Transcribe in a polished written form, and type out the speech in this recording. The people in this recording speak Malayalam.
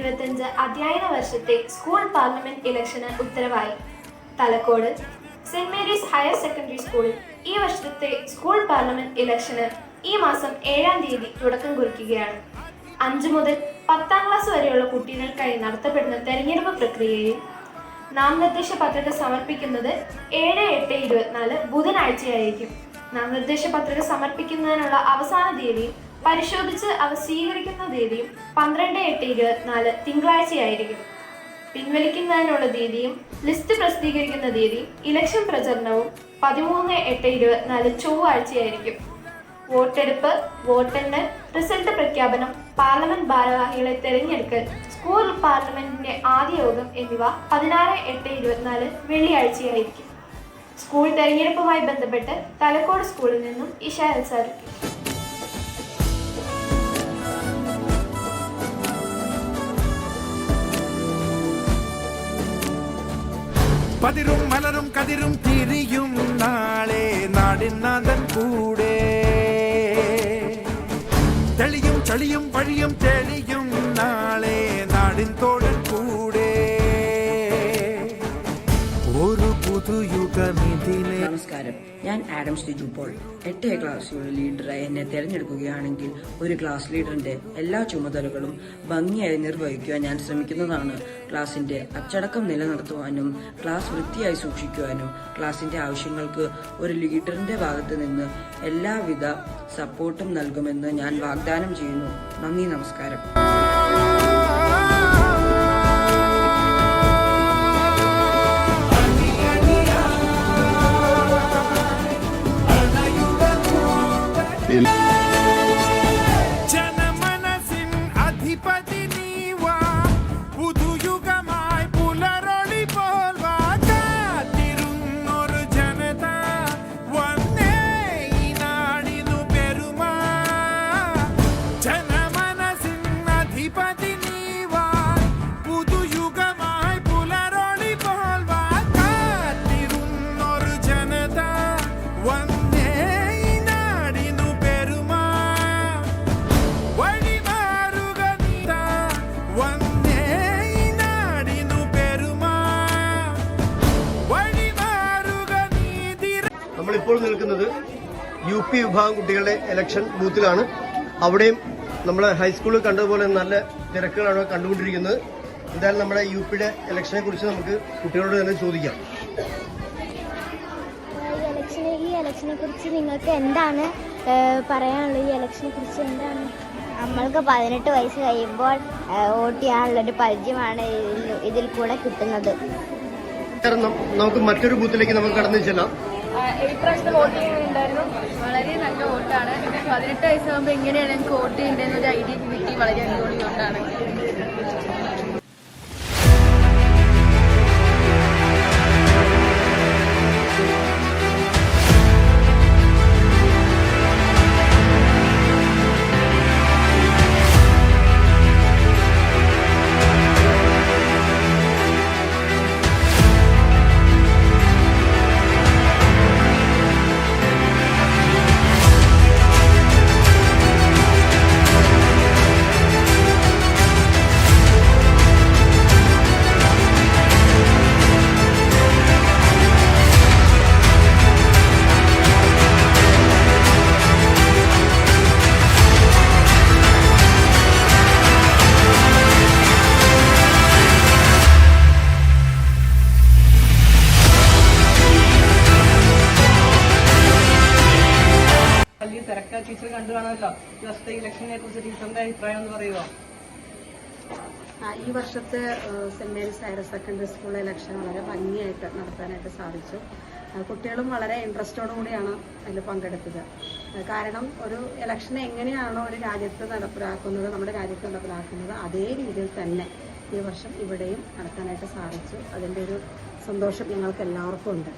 2024-25 അധ്യയന വർഷത്തെ സ്കൂൾ പാർലമെന്റ് ഇലക്ഷന് ഉത്തരവായി. Thalakkode saint Mary's higher secondary സ്കൂളിൽ ഈ വർഷത്തെ സ്കൂൾ പാർലമെന്റ് ഇലക്ഷന് ഈ മാസം 7-ാം തീയതി തുടക്കം കുറിക്കുകയാണ്. 5 മുതൽ 10ാം ക്ലാസ് വരെയുള്ള കുട്ടികൾക്കായി നടത്തപ്പെടുന്ന തെരഞ്ഞെടുപ്പ് പ്രക്രിയയിൽ നാമനിർദ്ദേശ പത്രിക സമർപ്പിക്കുന്നത് 7-8-24 ബുധനാഴ്ചയായിരിക്കും. നാമനിർദ്ദേശ പത്രിക സമർപ്പിക്കുന്നതിനുള്ള അവസാന തീയതിയും പരിശോധിച്ച് അവ സ്വീകരിക്കുന്ന തീയതിയും 12-8-24 തിങ്കളാഴ്ചയായിരിക്കും. പിൻവലിക്കുന്നതിനുള്ള തീയതിയും ലിസ്റ്റ് പ്രസിദ്ധീകരിക്കുന്ന തീയതിയും ഇലക്ഷൻ പ്രചരണവും 13-8-24 ചൊവ്വാഴ്ചയായിരിക്കും. വോട്ടെടുപ്പ്, വോട്ടെണ്ണൽ, റിസൾട്ട് പ്രഖ്യാപനം, പാർലമെന്റ് ഭാരവാഹികളെ തെരഞ്ഞെടുക്കൽ, സ്കൂൾ പാർലമെന്റിന്റെ ആദ്യ യോഗം എന്നിവ 16-8-24 വെള്ളിയാഴ്ചയായിരിക്കും. സ്കൂൾ തെരഞ്ഞെടുപ്പുമായി ബന്ധപ്പെട്ട് തലക്കോട് സ്കൂളിൽ നിന്നും ഇഷ എൽസാർ. പതിരും മലരും കതിരും തിരിയും നാളെ നാടിനാഥൻ കൂടെ തെളിയും ചളിയും വഴിയും തെളിയും നാളെ നാടിൻ തോടൻ കൂടെ ഒരു പുതുയുഗമിതിലെ. നമസ്കാരം, ഞാൻ ആഡം ഷിജു പോൾ. 8 ക്ലാസ് ലീഡറായി എന്നെ തെരഞ്ഞെടുക്കുകയാണെങ്കിൽ ഒരു ക്ലാസ് ലീഡറിന്റെ എല്ലാ ചുമതലകളും ഭംഗിയായി നിർവഹിക്കുവാൻ ഞാൻ ശ്രമിക്കുന്നതാണ്. ക്ലാസിന്റെ അച്ചടക്കം നിലനിർത്തുവാനും ക്ലാസ് വൃത്തിയായി സൂക്ഷിക്കുവാനും ക്ലാസിന്റെ ആവശ്യങ്ങൾക്ക് ഒരു ലീഡറിന്റെ ഭാഗത്ത് നിന്ന് എല്ലാവിധ സപ്പോർട്ടും നൽകുമെന്ന് ഞാൻ വാഗ്ദാനം ചെയ്യുന്നു. നന്ദി, നമസ്കാരം. ജനമനസിൻ അധിപതി നീവാ, പുതുയുഗമായി പുലരൊളി പോൽ വാ. കാത്തിരുന്നൊരു ജനത വന്നേ ഈ നാടിനു പെരുമാ. ജനമനസിൻ അധിപതി നീവാ, പുതുയുഗമായി പുലരൊളി പോൽ വാ. കാത്തിരുന്നൊരു ജനത വന്നേ നമ്മളിപ്പോൾ നിൽക്കുന്നത് UP വിഭാഗം കുട്ടികളുടെ ഇലക്ഷൻ ബൂത്തിലാണ്. അവിടെയും നമ്മുടെ ഹൈസ്കൂളിൽ കണ്ടതുപോലെ നല്ല തിരക്കുകളാണ് കണ്ടുകൊണ്ടിരിക്കുന്നത്. എന്തായാലും നമ്മുടെ UPയുടെ ഇലക്ഷനെ കുറിച്ച് നമുക്ക് കുട്ടികളോട് തന്നെ ചോദിക്കാം. ഈ ഇലക്ഷനെ കുറിച്ച് നിങ്ങൾക്ക് എന്താണ് പറയാനുള്ളത്? ഈ ഇലക്ഷനെ കുറിച്ച് എന്താണ്? നമ്മൾക്ക് 18 വയസ്സ് കഴിയുമ്പോൾ വോട്ട് ചെയ്യാനുള്ളൊരു പരിചയമാണ് ഇതിൽ കൂടെ കിട്ടുന്നത്. നമുക്ക് മറ്റൊരു ബൂത്തിലേക്ക് നമുക്ക് കടന്നു ചെല്ലാം. ഇപ്രാവശ്യത്തെ വോട്ടിംഗ് ഉണ്ടായിരുന്നു. വളരെ നല്ല വോട്ടാണ്. 18 വയസ്സാകുമ്പോൾ എങ്ങനെയാണ് എനിക്ക് വോട്ട് ചെയ്യേണ്ടതെന്നൊരു ഐഡിയ കിട്ടി. വളരെ അടിപൊളി വോട്ടാണ്. ടീച്ചർ കണ്ടു കാണുമല്ലോ. ഈ വർഷത്തെ ഇലക്ഷനെ കുറിച്ച് ടീച്ചറിന്റെ അഭിപ്രായം എന്ന് പറയുമോ? ഈ വർഷത്തെ saint Mary's higher secondary school election വളരെ ഭംഗിയായിട്ട് നടത്താനായിട്ട് സാധിച്ചു. കുട്ടികളും വളരെ ഇൻട്രസ്റ്റോടു കൂടിയാണ് അതിൽ പങ്കെടുത്തത്. കാരണം ഒരു ഇലക്ഷൻ എങ്ങനെയാണോ ഒരു രാജ്യത്ത് നടപ്പിലാക്കുന്നത്, നമ്മുടെ രാജ്യത്ത് നടപ്പിലാക്കുന്നത്, അതേ രീതിയിൽ തന്നെ ഈ വർഷം ഇവിടെയും നടത്താനായിട്ട് സാധിച്ചു. അതിൻ്റെ ഒരു സന്തോഷം ഞങ്ങൾക്ക് എല്ലാവർക്കും ഉണ്ട്.